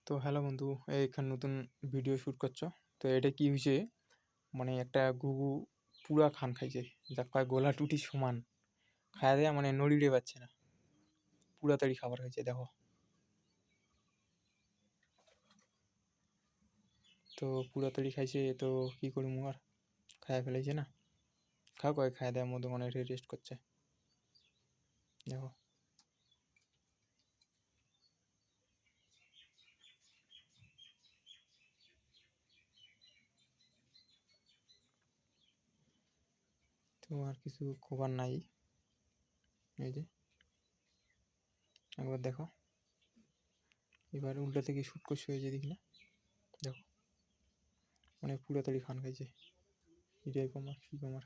তো হ্যালো বন্ধু, এখানে নতুন ভিডিও শ্যুট করছো। তো এটা কি হয়েছে, মানে একটা ঘুঘু পুরা খান খাইছে, যা কয় গোলা টুটি সমান খাওয়া দেয়া, মানে নড়িয়ে পাচ্ছে না, পুরা তাড়ি খাবার খাইছে দেখো। তো পুরা তাড়ি খাইছে, তো কি করবো আর, খায়া ফেলাইছে না, খাও কয় খাওয়া দেওয়ার মতো মানে রেস্ট করছে দেখো। তো আর কিছু খবর নাই, এই যে একবার দেখো, এবার উল্টা থেকে শ্যুট করছে, হয়ে যে দেখি না, দেখো মানে পুরা তাড়ি খান খাইছে। এটাই কমার কি কমার।